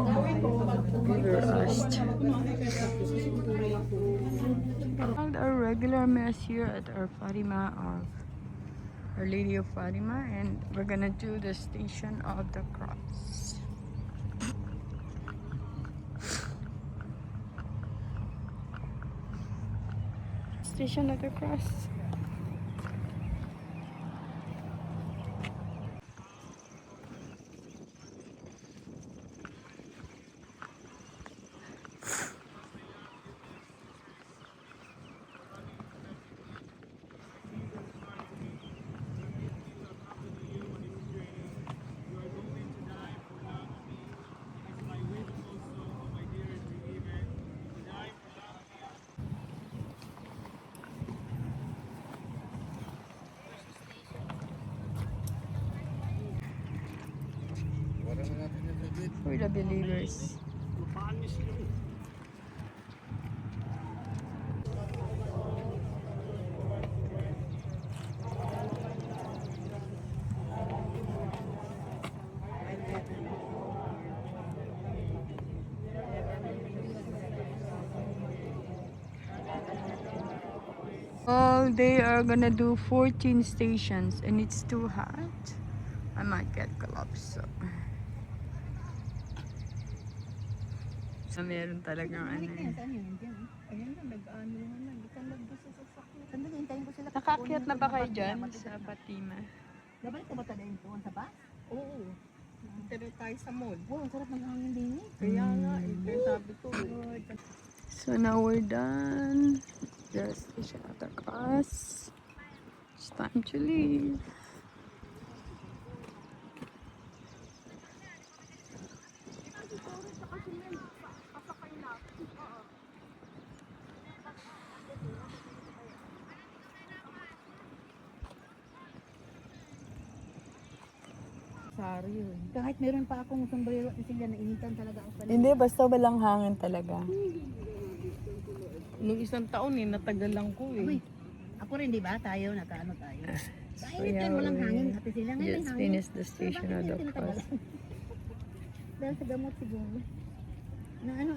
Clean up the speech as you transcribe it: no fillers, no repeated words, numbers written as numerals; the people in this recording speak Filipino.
We're asked. Our regular mass here at our Fatima, Our Lady of Fatima, and we're gonna do the Station of the Cross. Station of the Cross. For the believers. Well, they are gonna do 14 stations and it's too hot. I might get collapsed. So meron talagang ano eh. Nakaakyat na ba kayo dyan sa Fatima? Nabalik ka ba tayo doon sa bus? Oo. Pero tayo sa mall. Oo, ang sarap ng hangin din eh. Kaya nga, kaya sabi ko. So now we're done. The Station of the Cross. It's time to leave. Saro yun. Kahit meron pa akong sombrero at sila nainitan talaga ang paligid. Hindi, basta walang hangin talaga. Nung isang taon natagalan ko eh. Uy, ako rin di ba? Tayo, nakaano tayo. So Kainit yeah, yan, walang hangin. we Hati sila ngayon just may hangin. finished the Station of the Cross. Dahil sa gamot siguro. Na ano,